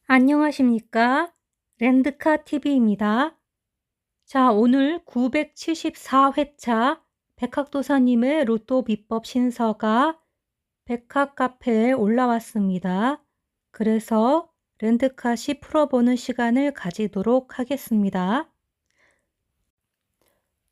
안녕하십니까? 랜드카 TV입니다. 자, 오늘 974회차 백학도사님의 로또 비법 신서가 백학 카페에 올라왔습니다. 그래서 랜드카시 풀어보는 시간을 가지도록 하겠습니다.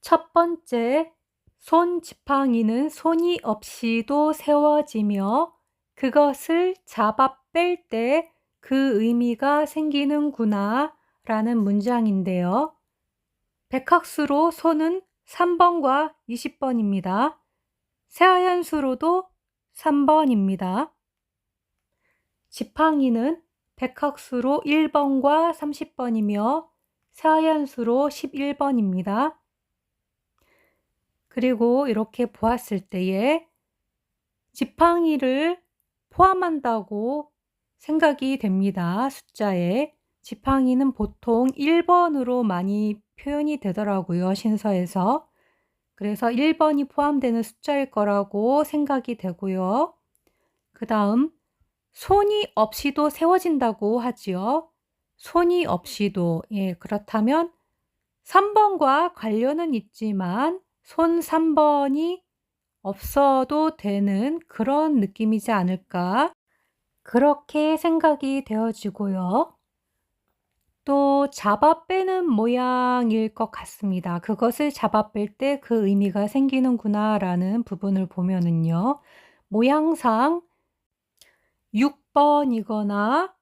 첫 번째, 손 지팡이는 손이 없이도 세워지며 그것을 잡아 뺄 때 그 의미가 생기는구나 라는 문장인데요. 백학수로 손은 3번과 20번입니다. 새하얀 수로도 3번입니다. 지팡이는 백학수로 1번과 30번이며 새하얀 수로 11번입니다. 그리고 이렇게 보았을 때에 지팡이를 포함한다고 생각이 됩니다. 숫자에. 지팡이는 보통 1번으로 많이 표현이 되더라고요. 신서에서. 그래서 1번이 포함되는 숫자일 거라고 생각이 되고요. 그 다음 손이 없이도 세워진다고 하지요. 손이 없이도. 그렇다면 3번과 관련은 있지만 손 3번이 없어도 되는 그런 느낌이지 않을까? 그렇게 생각이 되어지고요. 또 잡아 빼는 모양일 것 같습니다. 그것을 잡아 뺄 때 그 의미가 생기는구나 라는 부분을 보면은요. 모양상 6번이거나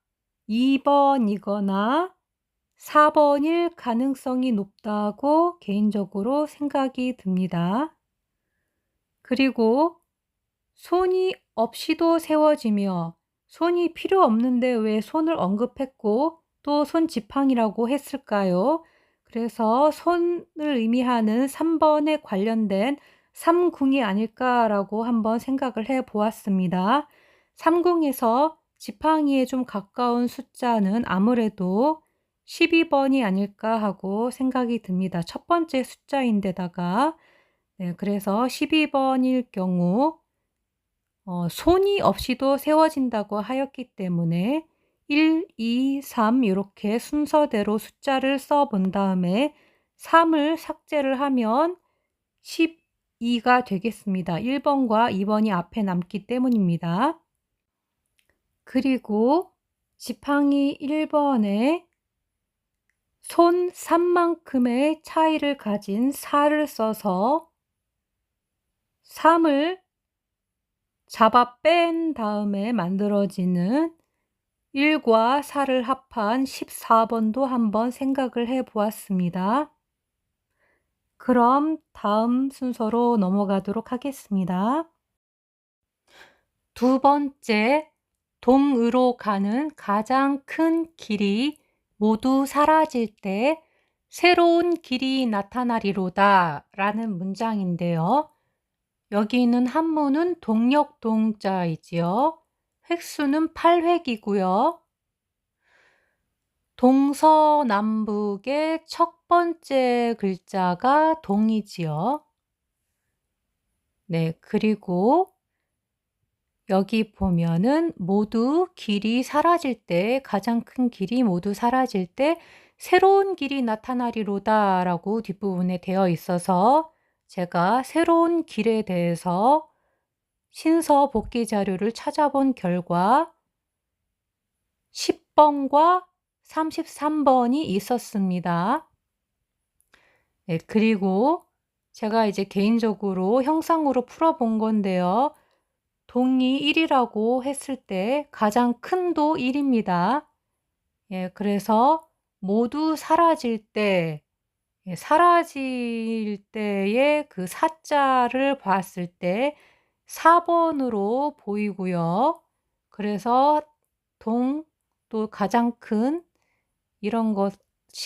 2번이거나 4번일 가능성이 높다고 개인적으로 생각이 듭니다. 그리고 손이 없이도 세워지며 손이 필요 없는데 왜 손을 언급했고 또 손지팡이라고 했을까요? 그래서 손을 의미하는 3번에 관련된 삼궁이 아닐까라고 한번 생각을 해 보았습니다. 삼궁에서 지팡이에 좀 가까운 숫자는 아무래도 12번이 아닐까 하고 생각이 듭니다. 첫 번째 숫자인데다가 그래서 12번일 경우 손이 없이도 세워진다고 하였기 때문에 1, 2, 3 이렇게 순서대로 숫자를 써본 다음에 3을 삭제를 하면 12가 되겠습니다. 1번과 2번이 앞에 남기 때문입니다. 그리고 지팡이 1번에 손 3만큼의 차이를 가진 4를 써서 3을 잡아 뺀 다음에 만들어지는 1과 4를 합한 14번도 한번 생각을 해 보았습니다. 그럼 다음 순서로 넘어가도록 하겠습니다. 두 번째, 동으로 가는 가장 큰 길이 모두 사라질 때 새로운 길이 나타나리로다 라는 문장인데요. 여기 있는 한문은 동력동자이지요. 획수는 8획이고요. 동서남북의 첫 번째 글자가 동이지요. 그리고 여기 보면은 모두 길이 사라질 때, 가장 큰 길이 모두 사라질 때 새로운 길이 나타나리로다 라고 뒷부분에 되어 있어서 제가 새로운 길에 대해서 신서 복기 자료를 찾아본 결과 10번과 33번이 있었습니다. 그리고 제가 이제 개인적으로 형상으로 풀어본 건데요. 동이 1이라고 했을 때 가장 큰 도 1입니다. 그래서 모두 사라질 때, 사라질 때의 그 사자를 봤을 때 4번으로 보이고요. 그래서 동, 또 가장 큰 이런 것이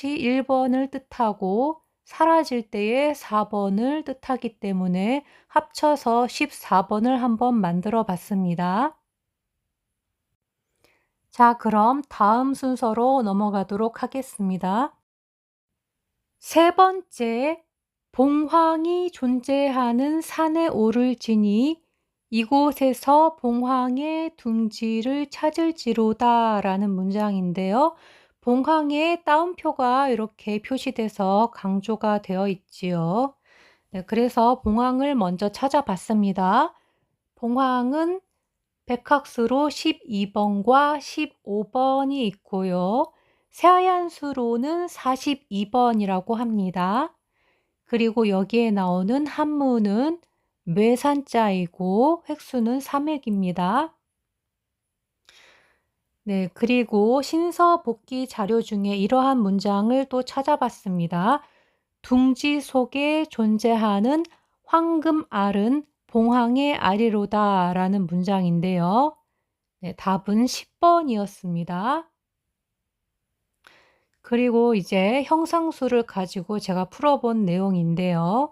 1번을 뜻하고 사라질 때의 4번을 뜻하기 때문에 합쳐서 14번을 한번 만들어 봤습니다. 자, 그럼 다음 순서로 넘어가도록 하겠습니다. 세 번째, 봉황이 존재하는 산에 오를 지니 이곳에서 봉황의 둥지를 찾을지로다 라는 문장인데요. 봉황의 따옴표가 이렇게 표시돼서 강조가 되어 있지요. 네, 그래서 봉황을 먼저 찾아봤습니다. 봉황은 백학수로 12번과 15번이 있고요. 새하얀 수로는 42번이라고 합니다. 그리고 여기에 나오는 한문은 뇌산자이고 획수는 3획입니다. 네, 그리고 신서 복기 자료 중에 이러한 문장을 또 찾아봤습니다. 둥지 속에 존재하는 황금알은 봉황의 알이로다 라는 문장인데요. 네, 답은 10번이었습니다. 그리고 이제 형상수를 가지고 제가 풀어본 내용인데요.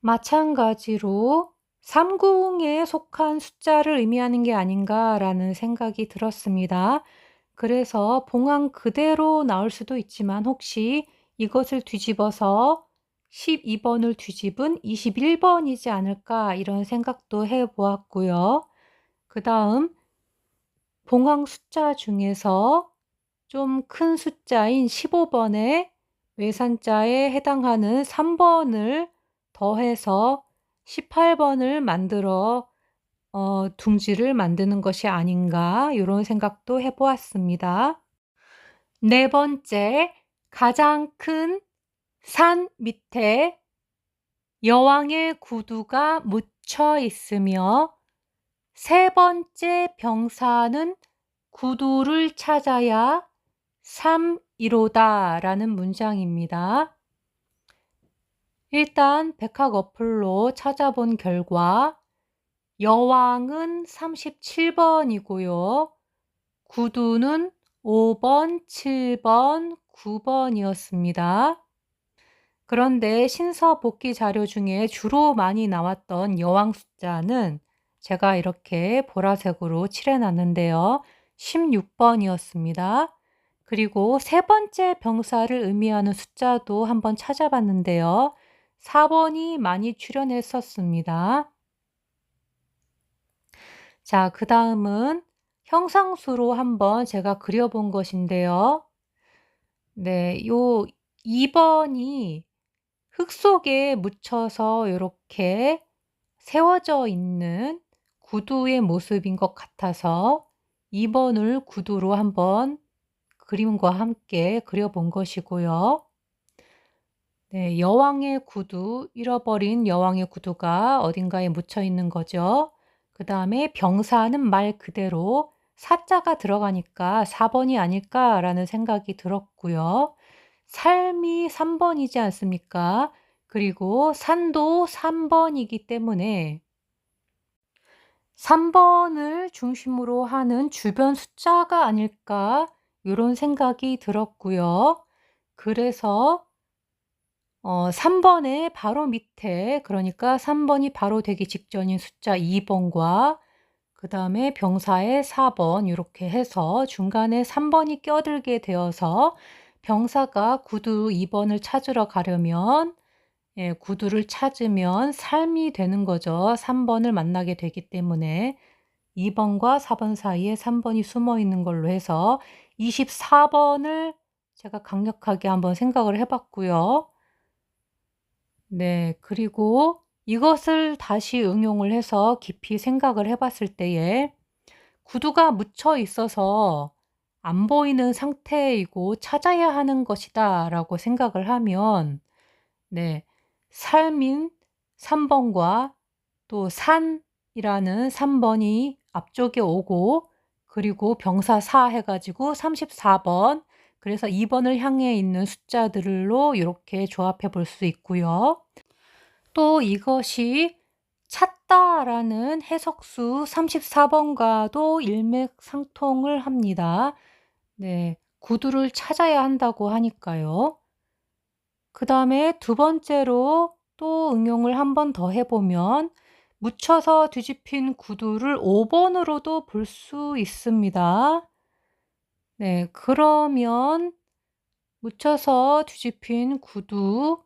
마찬가지로 삼궁에 속한 숫자를 의미하는 게 아닌가라는 생각이 들었습니다. 그래서 봉황 그대로 나올 수도 있지만 혹시 이것을 뒤집어서 12번을 뒤집은 21번이지 않을까 이런 생각도 해보았고요. 그 다음 봉황 숫자 중에서 좀 큰 숫자인 15번에 외산자에 해당하는 3번을 더해서 18번을 만들어 둥지를 만드는 것이 아닌가 이런 생각도 해보았습니다. 네 번째, 가장 큰 산 밑에 여왕의 구두가 묻혀 있으며 세 번째 병사는 구두를 찾아야 삼이로다 라는 문장입니다. 일단 백학 어플로 찾아본 결과 여왕은 37번이고요. 구두는 5번, 7번, 9번이었습니다. 그런데 신서 복기 자료 중에 주로 많이 나왔던 여왕 숫자는 제가 이렇게 보라색으로 칠해놨는데요. 16번이었습니다. 그리고 세 번째 병사를 의미하는 숫자도 한번 찾아봤는데요. 4번이 많이 출연했었습니다. 자, 그 다음은 형상수로 한번 제가 그려본 것인데요. 네, 요 2번이 흙 속에 묻혀서 이렇게 세워져 있는 구두의 모습인 것 같아서 2번을 구두로 한번 그림과 함께 그려본 것이고요. 네, 여왕의 구두, 잃어버린 여왕의 구두가 어딘가에 묻혀 있는 거죠. 그 다음에 병사는 말 그대로 사자가 들어가니까 4번이 아닐까라는 생각이 들었고요. 삶이 3번이지 않습니까? 그리고 산도 3번이기 때문에 3번을 중심으로 하는 주변 숫자가 아닐까 이런 생각이 들었고요. 그래서 3번의 바로 밑에 그러니까 3번이 바로 되기 직전인 숫자 2번과 그 다음에 병사의 4번 이렇게 해서 중간에 3번이 껴들게 되어서 병사가 구두 2번을 찾으러 가려면 예, 구두를 찾으면 삶이 되는 거죠. 3번을 만나게 되기 때문에 2번과 4번 사이에 3번이 숨어 있는 걸로 해서 24번을 제가 강력하게 한번 생각을 해봤고요. 네, 그리고 이것을 다시 응용을 해서 깊이 생각을 해봤을 때에 구두가 묻혀 있어서 안 보이는 상태이고 찾아야 하는 것이다 라고 생각을 하면 네, 삶인 3번과 또 산이라는 3번이 앞쪽에 오고 그리고 병사 사 해가지고 34번 그래서 2번을 향해 있는 숫자들로 이렇게 조합해 볼 수 있고요. 또 이것이 찾다라는 해석수 34번과도 일맥상통을 합니다. 네, 구두를 찾아야 한다고 하니까요. 그 다음에 두 번째로 또 응용을 한 번 더 해보면 묻혀서 뒤집힌 구두를 5번으로도 볼 수 있습니다. 네, 그러면 묻혀서 뒤집힌 구두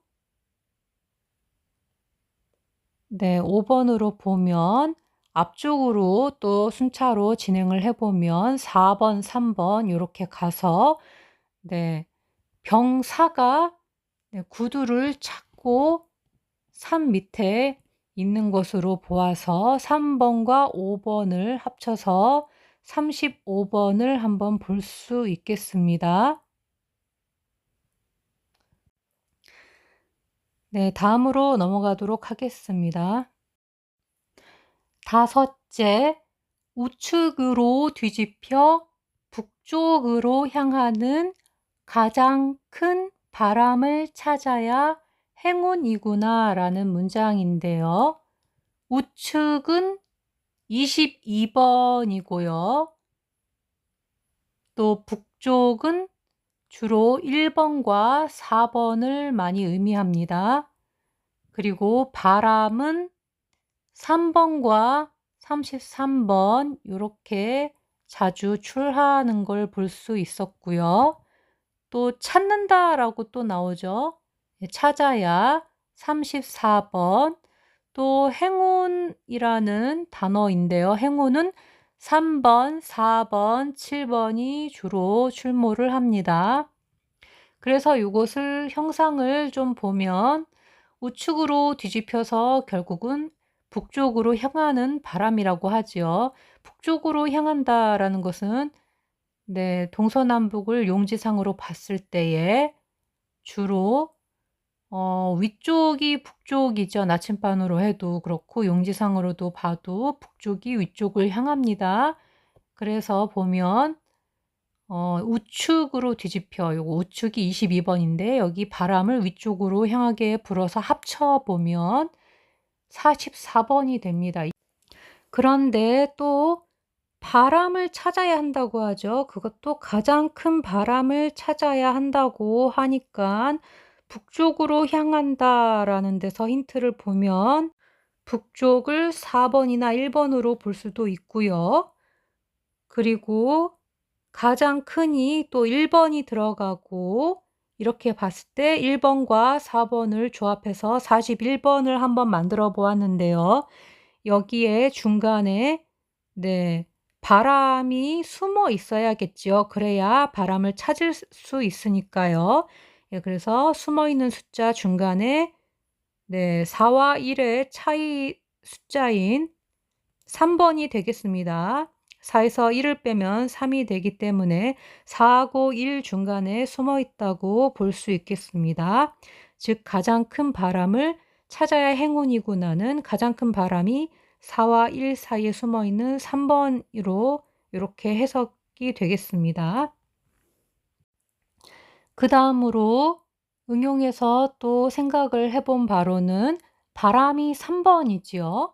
네, 5번으로 보면 앞쪽으로 또 순차로 진행을 해 보면 4 번, 3번 요렇게 가서 네 병사가 네 구두를 찾고 산 밑에 있는 것으로 보아서 3 번과 5 번을 합쳐서 35 번을 한번 볼 수 있겠습니다. 네, 다음으로 넘어가도록 하겠습니다. 다섯째, 우측으로 뒤집혀 북쪽으로 향하는 가장 큰 바람을 찾아야 행운이구나라는 문장인데요. 우측은 22 번이고요. 또 북쪽은 주로 1 번과 4 번을 많이 의미합니다. 그리고 바람은 3 번과 33번 요렇게 자주 출하하는 걸 볼 수 있었고요. 또 찾는다라고 또 나오죠. 예, 찾아야 34 번. 또 행운이라는 단어인데요. 행운은 3 번, 4 번, 7 번이 주로 출몰을 합니다. 그래서 요것을 형상을 좀 보면 우측으로 뒤집혀서 결국은 북쪽으로 향하는 바람이라고 하지요. 북쪽으로 향한다라는 것은 네 동서남북을 용지상으로 봤을 때에 주로 위쪽이 북쪽이죠. 나침반으로 해도 그렇고 용지상으로도 봐도 북쪽이 위쪽을 향합니다. 그래서 보면 우측으로 뒤집혀 요거 우측이 22 번인데 여기 바람을 위쪽으로 향하게 불어서 합쳐 보면 44 번이 됩니다. 그런데 또 바람을 찾아야 한다고 하죠. 그것도 가장 큰 바람을 찾아야 한다고 하니깐 북쪽으로 향한다라는 데서 힌트를 보면 북쪽을 4 번이나 1 번으로 볼 수도 있고요. 그리고 가장 크니 또 1 번이 들어가고 이렇게 봤을 때 1 번과 4 번을 조합해서 41 번을 한번 만들어 보았는데요. 여기에 중간에 네 바람이 숨어 있어야겠죠. 그래야 바람을 찾을 수 있으니까요. 예, 그래서 숨어 있는 숫자 중간에 네 4와 1의 차이 숫자인 3 번이 되겠습니다. 4에서 1을 빼면 3이 되기 때문에 4하고 1 중간에 숨어 있다고 볼 수 있겠습니다. 즉 가장 큰 바람을 찾아야 행운이구나는 가장 큰 바람이 4와 1 사이에 숨어 있는 3 번으로 요렇게 해석이 되겠습니다. 그다음으로 응용해서 또 생각을 해본 바로는 바람이 3 번이지요.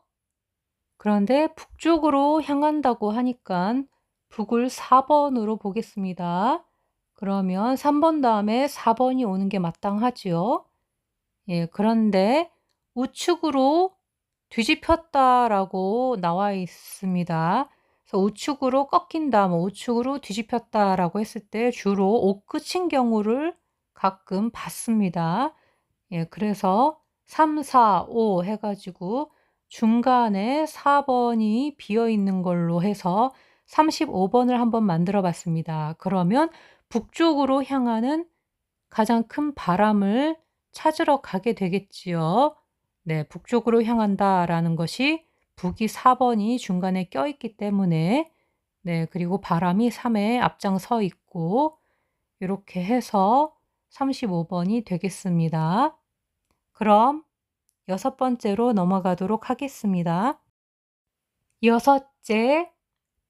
그런데 북쪽으로 향한다고 하니깐 북을 4 번으로 보겠습니다. 그러면 3번 다음에 4 번이 오는 게 마땅하지요. 예, 그런데 우측으로 뒤집혔다라고 나와 있습니다. 그래서 우측으로 꺾인다, 뭐 우측으로 뒤집혔다라고 했을 때 주로 옷끝인 경우를 가끔 봤습니다. 예, 그래서 3, 4, 5 해 가지고 중간에 4 번이 비어 있는 걸로 해서 35 번을 한번 만들어 봤습니다. 그러면 북쪽으로 향하는 가장 큰 바람을 찾으러 가게 되겠지요. 네, 북쪽으로 향한다라는 것이 북이 4 번이 중간에 껴 있기 때문에 네, 그리고 바람이 3에 앞장서 있고 요렇게 해서 35 번이 되겠습니다. 그럼 여섯 번째로 넘어가도록 하겠습니다. 여섯째,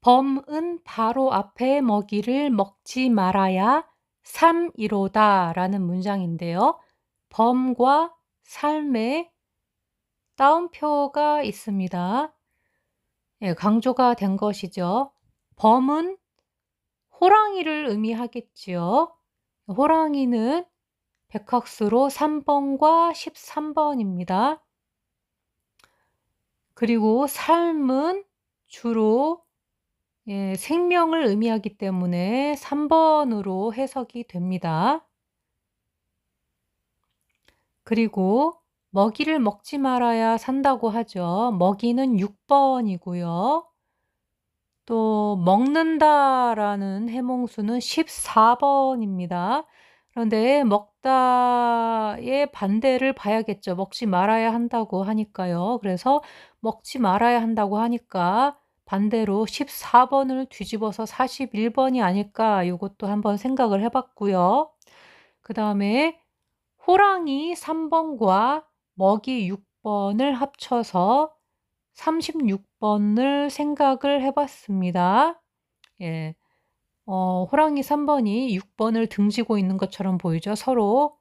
범은 바로 앞에 먹이를 먹지 말아야 삶이로다 라는 문장인데요. 범과 삶에 따옴표가 있습니다. 예, 강조가 된 것이죠. 범은 호랑이를 의미하겠지요. 호랑이는 백학수로 3번과 13번입니다. 그리고 삶은 주로 예, 생명을 의미하기 때문에 3 번으로 해석이 됩니다. 그리고 먹이를 먹지 말아야 산다고 하죠. 먹이는 6번이고요. 또 먹는다라는 해몽수는 14번입니다. 그런데 먹다의 반대를 봐야겠죠. 먹지 말아야 한다고 하니까요. 그래서 먹지 말아야 한다고 하니까 반대로 14번을 뒤집어서 41번이 아닐까 요것도 한번 생각을 해 봤고요. 그다음에 호랑이 3번과 먹이 6번을 합쳐서 36번을 생각을 해 봤습니다. 예. 호랑이 3번이 6번을 등지고 있는 것처럼 보이죠? 서로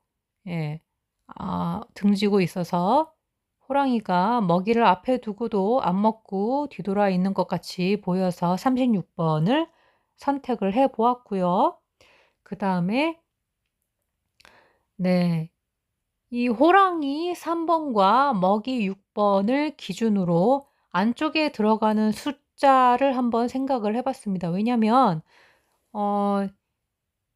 예. 등지고 있어서 호랑이가 먹이를 앞에 두고도 안 먹고 뒤돌아 있는 것 같이 보여서 36번을 선택을 해 보았고요. 그다음에 네. 이 호랑이 3번과 먹이 6번을 기준으로 안쪽에 들어가는 숫자를 한번 생각을 해 봤습니다. 왜냐면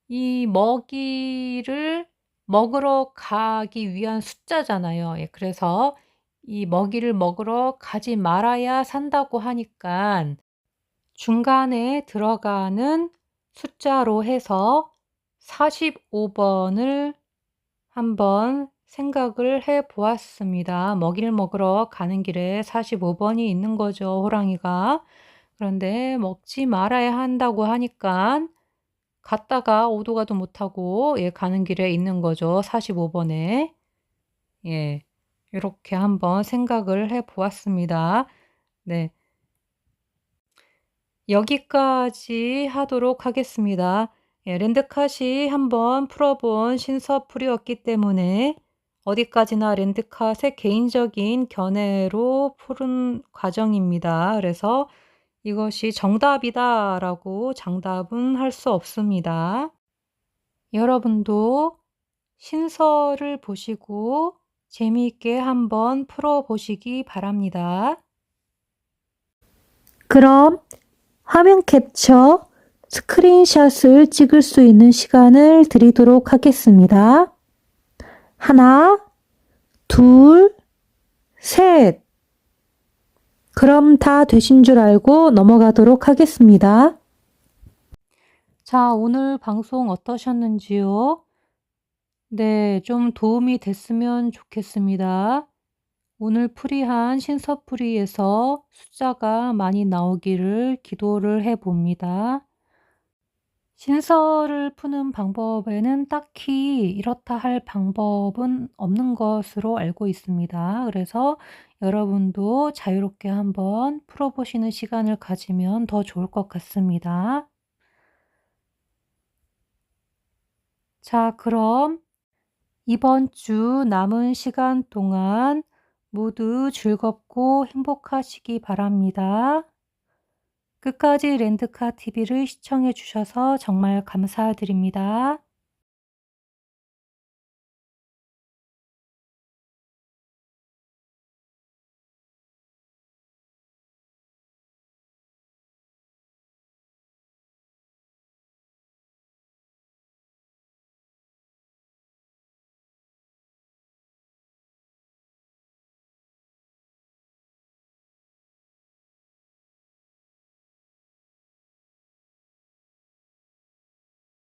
이 먹이를 먹으러 가기 위한 숫자잖아요. 예, 그래서 이 먹이를 먹으러 가지 말아야 산다고 하니깐 중간에 들어가는 숫자로 해서 45번을 한번 생각을 해 보았습니다. 먹이를 먹으러 가는 길에 45번이 있는 거죠, 호랑이가. 그런데 먹지 말아야 한다고 하니깐 갔다가 오도 가도 못하고 예 가는 길에 있는 거죠, 45번에. 예. 요렇게 한번 생각을 해 보았습니다. 네. 여기까지 하도록 하겠습니다. 예, 랜드캇이 한번 풀어본 신서풀이였기 때문에 어디까지나 랜드캇의 개인적인 견해로 푸른 과정입니다. 그래서 이것이 정답이다라고 장답은 할 수 없습니다. 여러분도 신서를 보시고 재미있게 한번 풀어보시기 바랍니다. 그럼 화면 캡처, 스크린샷을 찍을 수 있는 시간을 드리도록 하겠습니다. 하나, 둘, 셋. 그럼 다 되신 줄 알고 넘어가도록 하겠습니다. 자, 오늘 방송 어떠셨는지요? 네, 좀 도움이 됐으면 좋겠습니다. 오늘 풀이한 신서풀이에서 숫자가 많이 나오기를 기도를 해 봅니다. 신서를 푸는 방법에는 딱히 이렇다 할 방법은 없는 것으로 알고 있습니다. 그래서 여러분도 자유롭게 한번 풀어보시는 시간을 가지면 더 좋을 것 같습니다. 자, 그럼 이번 주 남은 시간 동안 모두 즐겁고 행복하시기 바랍니다. 끝까지 랜드카 TV를 시청해 주셔서 정말 감사드립니다.